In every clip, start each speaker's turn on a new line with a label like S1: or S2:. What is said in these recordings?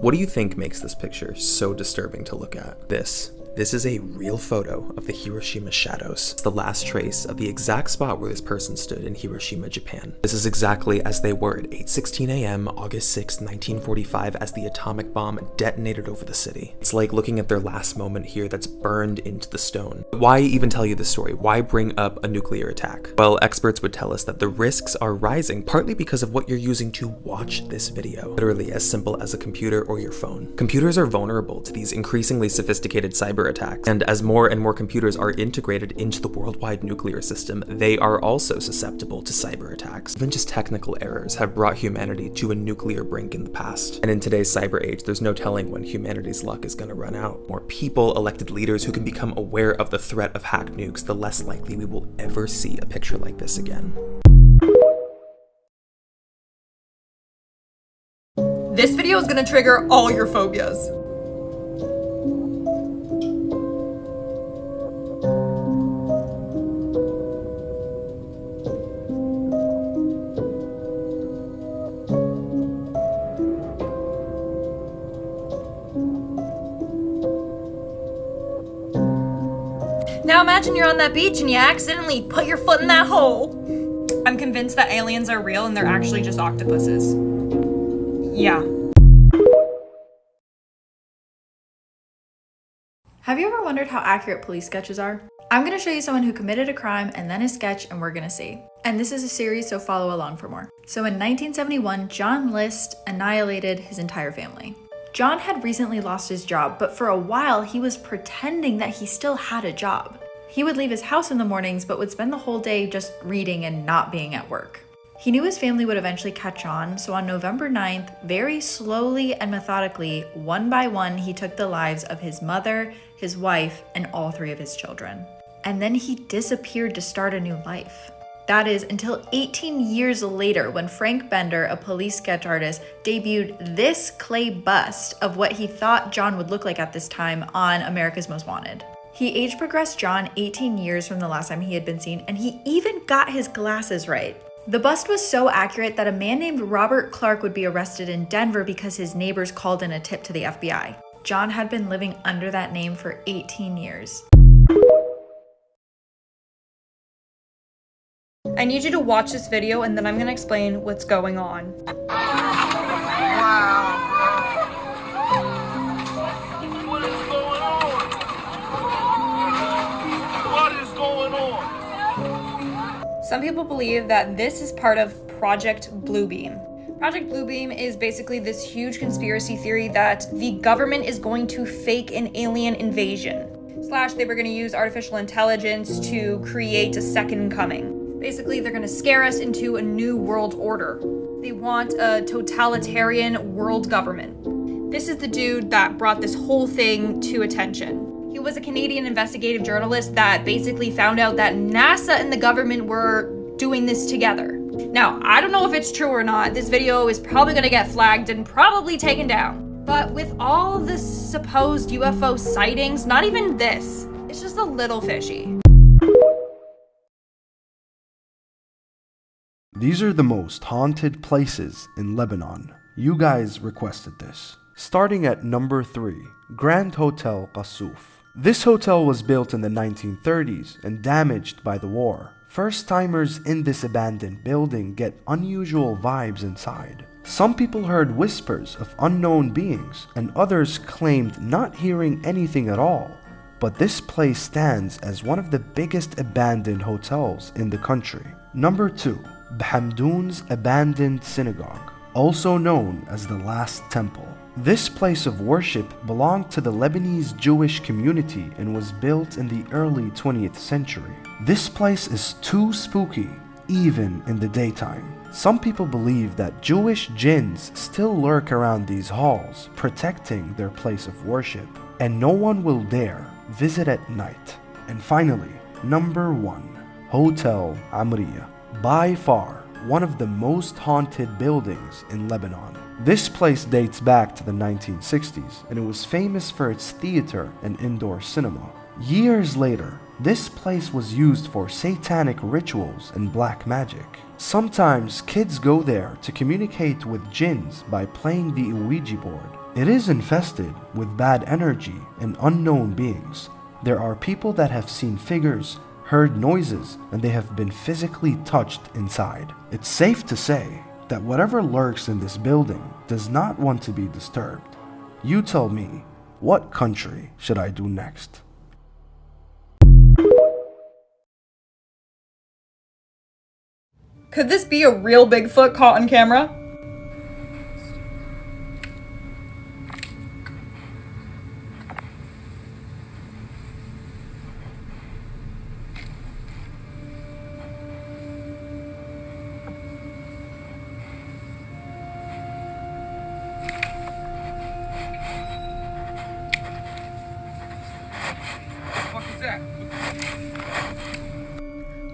S1: What do you think makes this picture so disturbing to look at? This is a real photo of the Hiroshima shadows. It's the last trace of the exact spot where this person stood in Hiroshima, Japan. This is exactly as they were at 8:16 a.m. August 6, 1945, as the atomic bomb detonated over the city. It's like looking at their last moment here that's burned into the stone. Why even tell you this story? Why bring up a nuclear attack? Well, experts would tell us that the risks are rising, partly because of what you're using to watch this video. Literally as simple as a computer or your phone. Computers are vulnerable to these increasingly sophisticated cyber attacks, and as more and more computers are integrated into the worldwide nuclear system, they are also susceptible to cyber attacks. Even just technical errors have brought humanity to a nuclear brink in the past. And in today's cyber age, there's no telling when humanity's luck is gonna run out. More people, elected leaders who can become aware of the threat of hacked nukes, the less likely we will ever see a picture like this again.
S2: This video is gonna trigger all your phobias. Now imagine you're on that beach and you accidentally put your foot in that hole. I'm convinced that aliens are real and they're actually just octopuses. Yeah.
S3: Have you ever wondered how accurate police sketches are? I'm going to show you someone who committed a crime and then a sketch, and we're going to see. And this is a series, so follow along for more. So in 1971, John List annihilated his entire family. John had recently lost his job, but for a while he was pretending that he still had a job. He would leave his house in the mornings, but would spend the whole day just reading and not being at work. He knew his family would eventually catch on, so on November 9th, very slowly and methodically, one by one, he took the lives of his mother, his wife, and all 3 of his children. And then he disappeared to start a new life. That is, until 18 years later, when Frank Bender, a police sketch artist, debuted this clay bust of what he thought John would look like at this time on America's Most Wanted. He age progressed John 18 years from the last time he had been seen, and he even got his glasses right. The bust was so accurate that a man named Robert Clark would be arrested in Denver because his neighbors called in a tip to the FBI. John had been living under that name for 18 years.
S2: I need you to watch this video and then I'm gonna explain what's going on.
S4: Wow, bro. What is going on? What is going on?
S2: Some people believe that this is part of Project Bluebeam. Project Bluebeam is basically this huge conspiracy theory that the government is going to fake an alien invasion. / they were going to use artificial intelligence to create a second coming. Basically, they're going to scare us into a new world order. They want a totalitarian world government. This is the dude that brought this whole thing to attention. He was a Canadian investigative journalist that basically found out that NASA and the government were doing this together. Now, I don't know if it's true or not. This video is probably going to get flagged and probably taken down. But with all the supposed UFO sightings, not even this. It's just a little fishy.
S5: These are the most haunted places in Lebanon. You guys requested this. Starting at number 3, Grand Hotel Qassouf. This hotel was built in the 1930s and damaged by the war. First-timers in this abandoned building get unusual vibes inside. Some people heard whispers of unknown beings, and others claimed not hearing anything at all. But this place stands as one of the biggest abandoned hotels in the country. Number 2. Bhamdoun's Abandoned Synagogue, also known as the Last Temple. This place of worship belonged to the Lebanese Jewish community and was built in the early 20th century. This place is too spooky, even in the daytime. Some people believe that Jewish jinns still lurk around these halls, protecting their place of worship, and no one will dare visit at night. And finally, number 1, Hotel Amriya. By far, one of the most haunted buildings in Lebanon. This place dates back to the 1960s, and it was famous for its theater and indoor cinema. Years later, this place was used for satanic rituals and black magic. Sometimes kids go there to communicate with jinns by playing the Ouija board. It is infested with bad energy and unknown beings. There are people that have seen figures, heard noises, and they have been physically touched inside. It's safe to say that whatever lurks in this building does not want to be disturbed. You tell me, what country should I do next?
S2: Could this be a real Bigfoot caught on camera?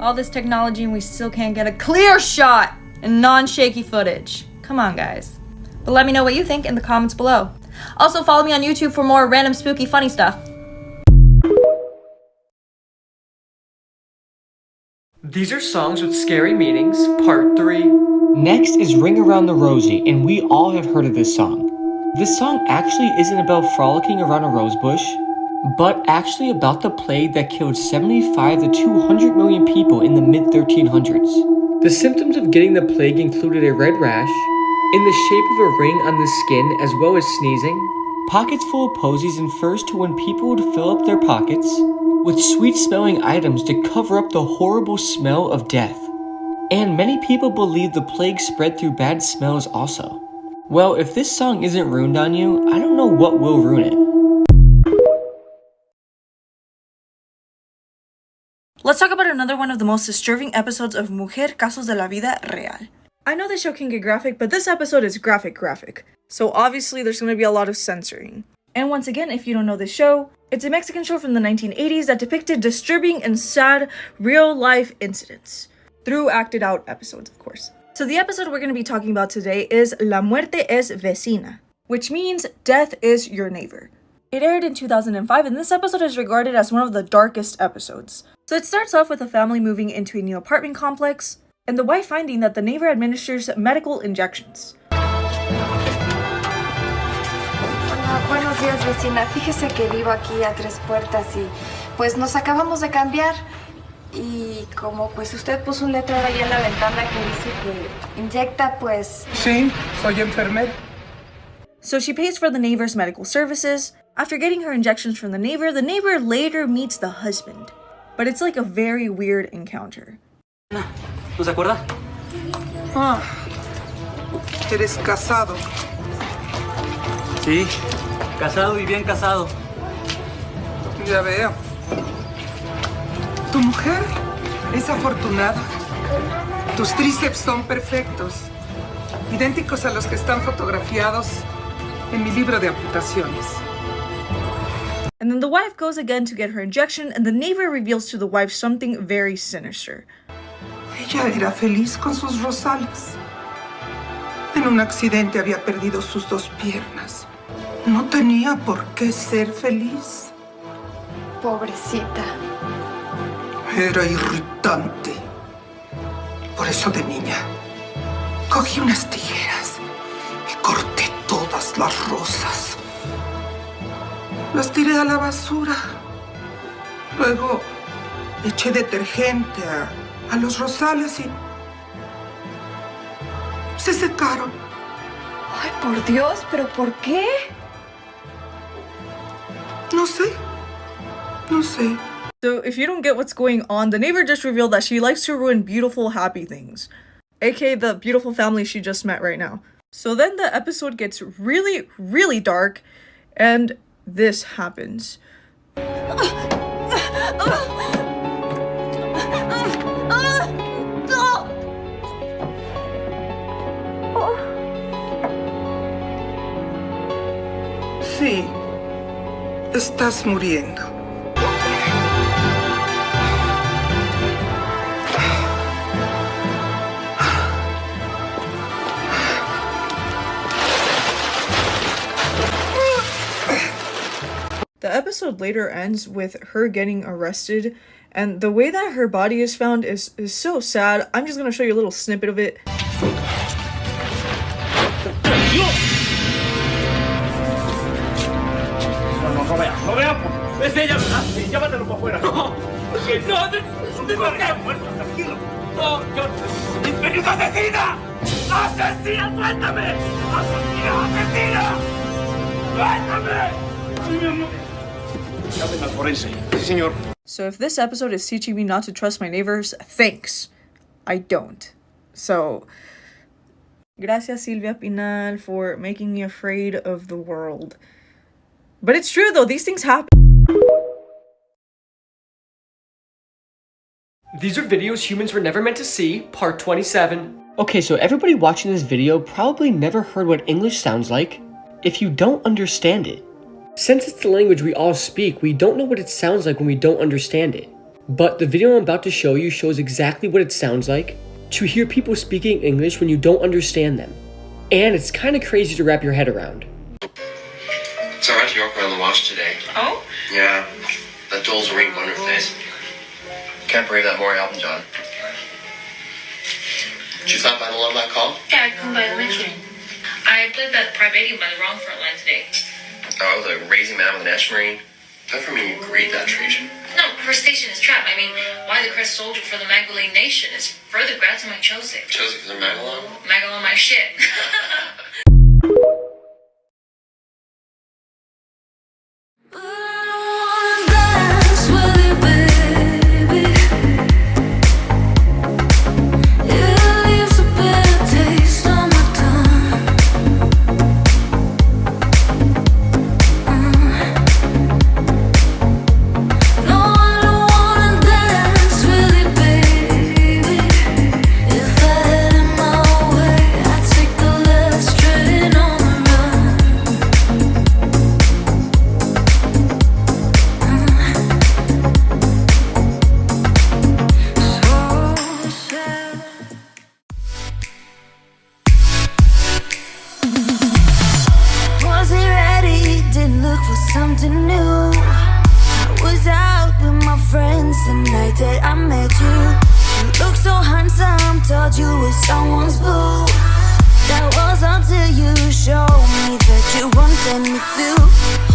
S2: All this technology and we still can't get a clear shot and non-shaky footage. Come on, guys. But let me know what you think in the comments below. Also, follow me on YouTube for more random, spooky, funny stuff.
S6: These are songs with scary meanings, part 3.
S7: Next is Ring Around the Rosie, and we all have heard of this song. This song actually isn't about frolicking around a rose bush, but actually about the plague that killed 75 to 200 million people in the mid-1300s. The symptoms of getting the plague included a red rash, in the shape of a ring on the skin, as well as sneezing, pockets full of posies, and refers to when people would fill up their pockets with sweet-smelling items to cover up the horrible smell of death. And many people believe the plague spread through bad smells also. Well, if this song isn't ruined on you, I don't know what will ruin it.
S8: Let's talk about another one of the most disturbing episodes of Mujer Casos de la Vida Real. I know this show can get graphic, but this episode is graphic. So obviously there's going to be a lot of censoring. And once again, if you don't know this show, it's a Mexican show from the 1980s that depicted disturbing and sad real-life incidents. Through acted out episodes, of course. So the episode we're going to be talking about today is La Muerte es Vecina, which means death is your neighbor. It aired in 2005, and this episode is regarded as one of the darkest episodes. So it starts off with a family moving into a new apartment complex, and the wife finding that the neighbor administers medical injections.
S9: Hola, buenos días, vecina. Fíjese que vivo aquí a 3 puertas y pues nos acabamos de cambiar. Y como pues usted puso un letrero ahí en la ventana que dice que inyecta, pues...
S10: Sí, soy enfermero.
S8: So she pays for the neighbor's medical services. After getting her injections from the neighbor later meets the husband. But it's like a very weird encounter.
S6: ¿No se acuerda?
S10: Ah, eres casado.
S6: Sí, casado y bien casado.
S10: Ya veo. Tu mujer es afortunada. Tus tríceps son perfectos, idénticos a los que están fotografiados en mi libro de amputaciones.
S8: And then the wife goes again to get her injection, and the neighbor reveals to the wife something very sinister.
S10: Ella era feliz con sus rosales. En un accidente había perdido sus 2 piernas. No tenía por qué ser feliz.
S9: Pobrecita.
S10: Era irritante. Por eso de niña, cogí unas tijeras y corté todas las rosas. Las tiré a la basura. Luego eché detergente a los rosales y se secaron.
S9: Ay, por Dios, ¿pero por qué?
S10: No sé.
S8: So if you don't get what's going on, the neighbor just revealed that she likes to ruin beautiful, happy things. AKA the beautiful family she just met right now. So then the episode gets really, really dark, and this happens.
S10: Sí, estás muriendo.
S8: The episode later ends with her getting arrested, and the way that her body is found is so sad. I'm just gonna show you a little snippet of it.
S4: No veas. Es ella, ¿verdad? Sí, llévatelo para afuera. No, tranquilo. No, ¡Imperio asesina! ¡Asesina, suéltame! ¡Asesina! ¡Suéltame! Llamen al forense. Sí, señor.
S8: So if this episode is teaching me not to trust my neighbors, thanks. I don't. So, gracias Silvia Pinal for making me afraid of the world. But it's true though, these things happen.
S6: These are videos humans were never meant to see, part 27.
S7: Okay, so everybody watching this video probably never heard what English sounds like if you don't understand it. Since it's the language we all speak, we don't know what it sounds like when we don't understand it. But the video I'm about to show you shows exactly what it sounds like to hear people speaking English when you don't understand them. And it's kind of crazy to wrap your head around.
S11: So I went to York on the watch today.
S12: Oh?
S11: Yeah, that Dole's ring on her face. Can't believe that Maury album, John. Did you stop by the one that call?
S12: Yeah, I come by the next one. I played that Privatium by the wrong front line today.
S11: Oh, the raising man with an Ash Marine? That for me, you agreed that Trajan.
S12: No, her station is trapped. I mean, why the Crest soldier for the Magdalene Nation is further grats on my Chosik.
S11: Chosik for the Magalon?
S12: Magalon my shit.
S13: Something new. I was out with my friends the night that I met you. You looked so handsome, thought you were someone's boo. That was until you showed me that you wanted me to.